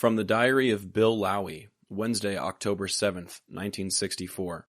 From the Diary of Bill Lowy, Wednesday, October 7th, 1964.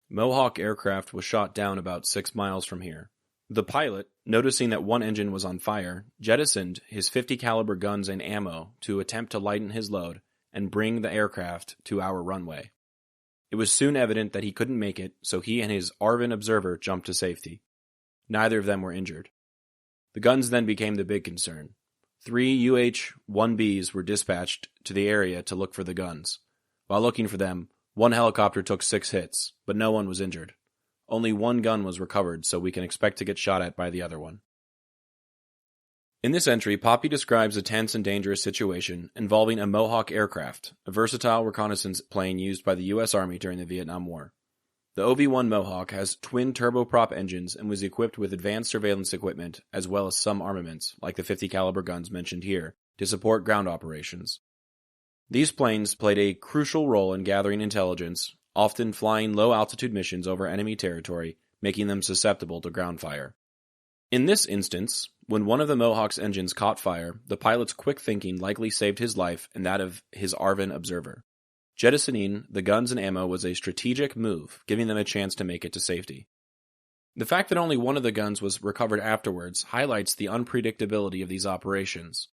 Mohawk aircraft was shot down about 6 miles from here. The pilot, noticing that one engine was on fire, jettisoned his .50 caliber guns and ammo to attempt to lighten his load and bring the aircraft to our runway. It was soon evident that he couldn't make it, so he and his ARVN observer jumped to safety. Neither of them were injured. The guns then became the big concern. 3 UH-1Bs were dispatched to the area to look for the guns. While looking for them, one helicopter took 6 hits, but no one was injured. Only one gun was recovered, so we can expect to get shot at by the other one. In this entry, Poppy describes a tense and dangerous situation involving a Mohawk aircraft, a versatile reconnaissance plane used by the U.S. Army during the Vietnam War. The OV-1 Mohawk has twin turboprop engines and was equipped with advanced surveillance equipment as well as some armaments, like the .50 caliber guns mentioned here, to support ground operations. These planes played a crucial role in gathering intelligence, often flying low-altitude missions over enemy territory, making them susceptible to ground fire. In this instance, when one of the Mohawk's engines caught fire, the pilot's quick thinking likely saved his life and that of his ARVN observer. Jettisoning the guns and ammo was a strategic move, giving them a chance to make it to safety. The fact that only one of the guns was recovered afterwards highlights the unpredictability of these operations.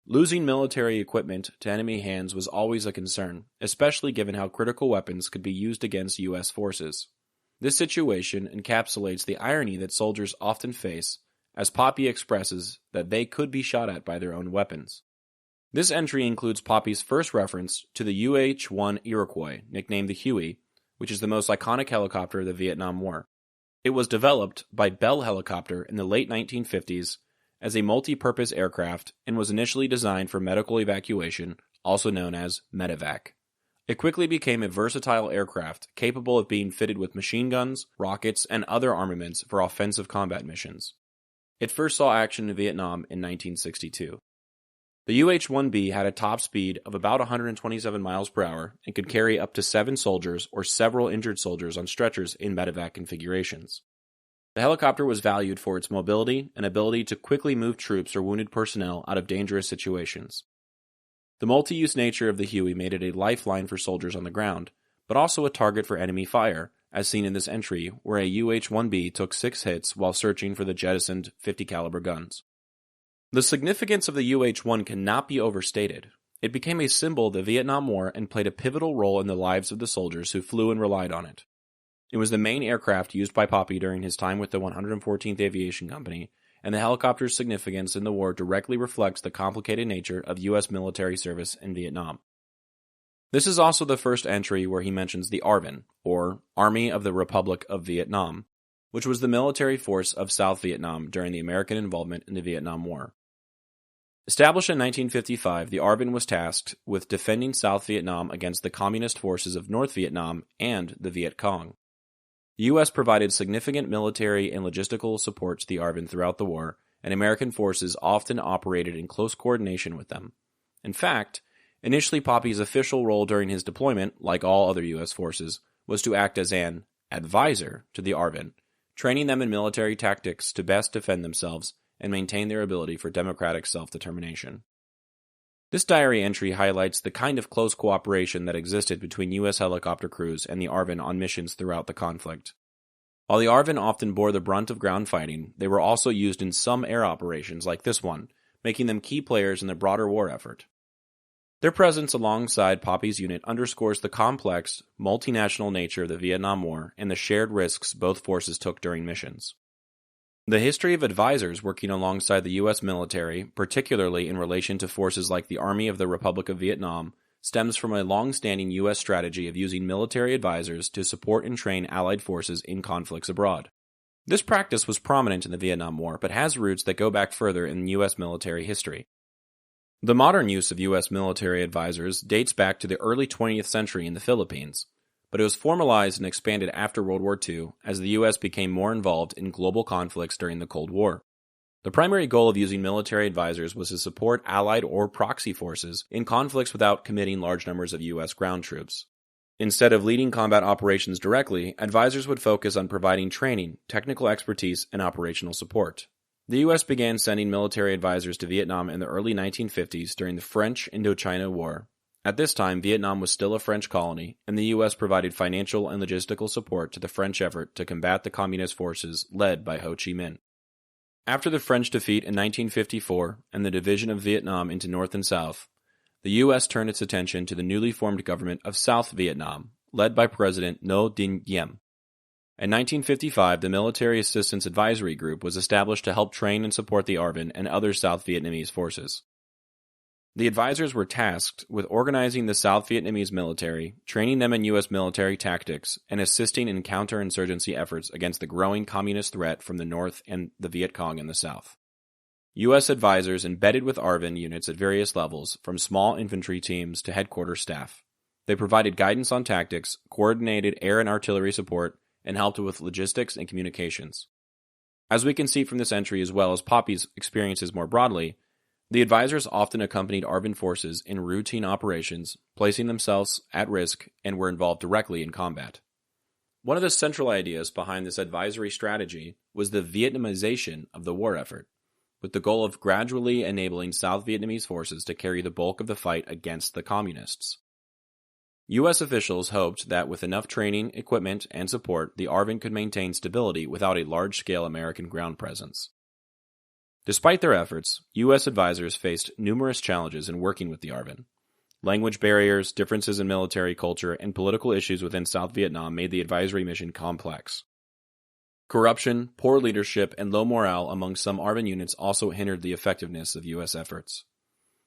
Losing military equipment to enemy hands was always a concern, especially given how critical weapons could be used against U.S. forces. This situation encapsulates the irony that soldiers often face, as Poppy expresses that they could be shot at by their own weapons. This entry includes Poppy's first reference to the UH-1 Iroquois, nicknamed the Huey, which is the most iconic helicopter of the Vietnam War. It was developed by Bell Helicopter in the late 1950s as a multi-purpose aircraft and was initially designed for medical evacuation, also known as medevac. It quickly became a versatile aircraft capable of being fitted with machine guns, rockets, and other armaments for offensive combat missions. It first saw action in Vietnam in 1962. The UH-1B had a top speed of about 127 miles per hour and could carry up to 7 soldiers or several injured soldiers on stretchers in medevac configurations. The helicopter was valued for its mobility and ability to quickly move troops or wounded personnel out of dangerous situations. The multi-use nature of the Huey made it a lifeline for soldiers on the ground, but also a target for enemy fire, as seen in this entry, where a UH-1B took 6 hits while searching for the jettisoned .50 caliber guns. The significance of the UH-1 cannot be overstated. It became a symbol of the Vietnam War and played a pivotal role in the lives of the soldiers who flew and relied on it. It was the main aircraft used by Poppy during his time with the 114th Aviation Company, and the helicopter's significance in the war directly reflects the complicated nature of U.S. military service in Vietnam. This is also the first entry where he mentions the ARVN, or Army of the Republic of Vietnam, which was the military force of South Vietnam during the American involvement in the Vietnam War. Established in 1955, the ARVN was tasked with defending South Vietnam against the communist forces of North Vietnam and the Viet Cong. The U.S. provided significant military and logistical support to the ARVN throughout the war, and American forces often operated in close coordination with them. In fact, initially Poppy's official role during his deployment, like all other U.S. forces, was to act as an advisor to the ARVN, training them in military tactics to best defend themselves and maintain their ability for democratic self-determination. This diary entry highlights the kind of close cooperation that existed between U.S. helicopter crews and the ARVN on missions throughout the conflict. While the ARVN often bore the brunt of ground fighting, they were also used in some air operations like this one, making them key players in the broader war effort. Their presence alongside Poppy's unit underscores the complex, multinational nature of the Vietnam War and the shared risks both forces took during missions. The history of advisors working alongside the U.S. military, particularly in relation to forces like the Army of the Republic of Vietnam, stems from a long-standing U.S. strategy of using military advisors to support and train Allied forces in conflicts abroad. This practice was prominent in the Vietnam War, but has roots that go back further in U.S. military history. The modern use of U.S. military advisors dates back to the early 20th century in the Philippines, but it was formalized and expanded after World War II as the U.S. became more involved in global conflicts during the Cold War. The primary goal of using military advisors was to support Allied or proxy forces in conflicts without committing large numbers of U.S. ground troops. Instead of leading combat operations directly, advisors would focus on providing training, technical expertise, and operational support. The U.S. began sending military advisors to Vietnam in the early 1950s during the French Indochina War. At this time, Vietnam was still a French colony, and the U.S. provided financial and logistical support to the French effort to combat the communist forces led by Ho Chi Minh. After the French defeat in 1954 and the division of Vietnam into North and South, the U.S. turned its attention to the newly formed government of South Vietnam, led by President Ngo Dinh Diem. In 1955, the Military Assistance Advisory Group was established to help train and support the ARVN and other South Vietnamese forces. The advisors were tasked with organizing the South Vietnamese military, training them in U.S. military tactics, and assisting in counterinsurgency efforts against the growing communist threat from the North and the Viet Cong in the South. U.S. advisors embedded with ARVN units at various levels, from small infantry teams to headquarters staff. They provided guidance on tactics, coordinated air and artillery support, and helped with logistics and communications. As we can see from this entry as well as Poppy's experiences more broadly, the advisors often accompanied ARVN forces in routine operations, placing themselves at risk, and were involved directly in combat. One of the central ideas behind this advisory strategy was the Vietnamization of the war effort, with the goal of gradually enabling South Vietnamese forces to carry the bulk of the fight against the communists. U.S. officials hoped that with enough training, equipment, and support, the ARVN could maintain stability without a large-scale American ground presence. Despite their efforts, U.S. advisors faced numerous challenges in working with the ARVN. Language barriers, differences in military culture, and political issues within South Vietnam made the advisory mission complex. Corruption, poor leadership, and low morale among some ARVN units also hindered the effectiveness of U.S. efforts.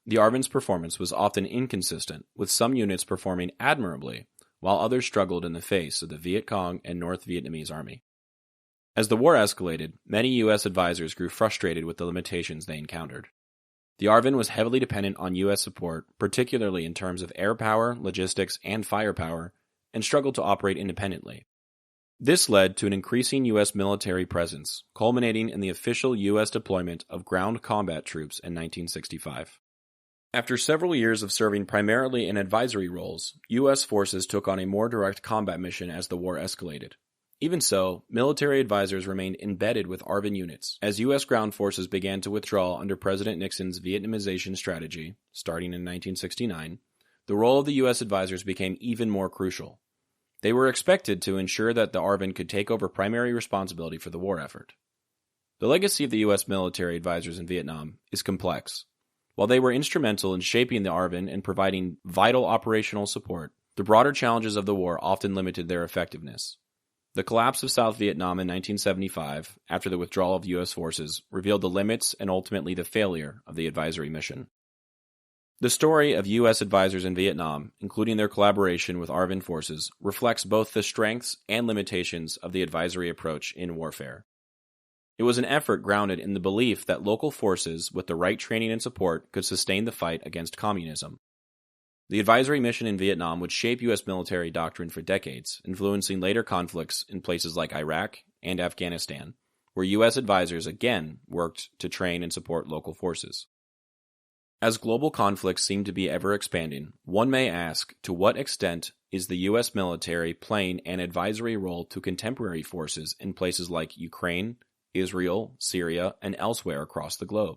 The ARVN's performance was often inconsistent, with some units performing admirably, while others struggled in the face of the Viet Cong and North Vietnamese Army. As the war escalated, many U.S. advisors grew frustrated with the limitations they encountered. The ARVN was heavily dependent on U.S. support, particularly in terms of air power, logistics, and firepower, and struggled to operate independently. This led to an increasing U.S. military presence, culminating in the official U.S. deployment of ground combat troops in 1965. After several years of serving primarily in advisory roles, U.S. forces took on a more direct combat mission as the war escalated. Even so, military advisors remained embedded with ARVN units. As U.S. ground forces began to withdraw under President Nixon's Vietnamization strategy, starting in 1969, the role of the U.S. advisors became even more crucial. They were expected to ensure that the ARVN could take over primary responsibility for the war effort. The legacy of the U.S. military advisors in Vietnam is complex. While they were instrumental in shaping the ARVN and providing vital operational support, the broader challenges of the war often limited their effectiveness. The collapse of South Vietnam in 1975, after the withdrawal of U.S. forces, revealed the limits and ultimately the failure of the advisory mission. The story of U.S. advisors in Vietnam, including their collaboration with ARVN forces, reflects both the strengths and limitations of the advisory approach in warfare. It was an effort grounded in the belief that local forces with the right training and support could sustain the fight against communism. The advisory mission in Vietnam would shape U.S. military doctrine for decades, influencing later conflicts in places like Iraq and Afghanistan, where U.S. advisors again worked to train and support local forces. As global conflicts seem to be ever-expanding, one may ask to what extent is the U.S. military playing an advisory role to contemporary forces in places like Ukraine, Israel, Syria, and elsewhere across the globe?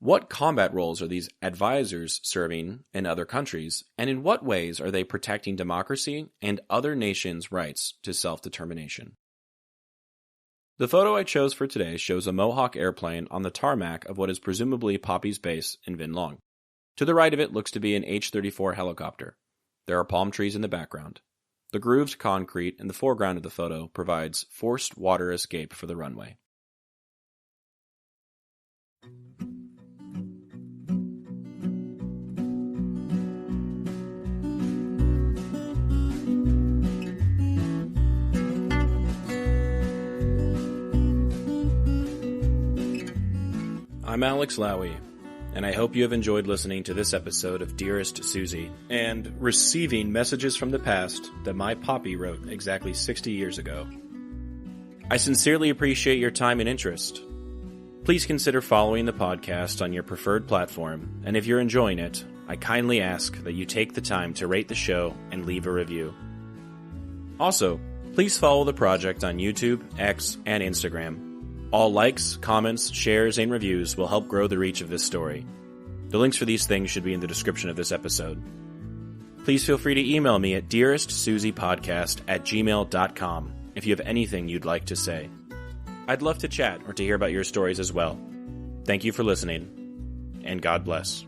What combat roles are these advisors serving in other countries, and in what ways are they protecting democracy and other nations' rights to self-determination? The photo I chose for today shows a Mohawk airplane on the tarmac of what is presumably Poppy's base in Vinh Long. To the right of it looks to be an H-34 helicopter. There are palm trees in the background. The grooved concrete in the foreground of the photo provides forced water escape for the runway. I'm Alex Lowy, and I hope you have enjoyed listening to this episode of Dearest Susie, and receiving messages from the past that my Poppy wrote exactly 60 years ago. I sincerely appreciate your time and interest. Please consider following the podcast on your preferred platform, and if you're enjoying it, I kindly ask that you take the time to rate the show and leave a review. Also, please follow the project on YouTube, X, and Instagram. All likes, comments, shares, and reviews will help grow the reach of this story. The links for these things should be in the description of this episode. Please feel free to email me at dearestsusiepodcast@gmail.com if you have anything you'd like to say. I'd love to chat or to hear about your stories as well. Thank you for listening, and God bless.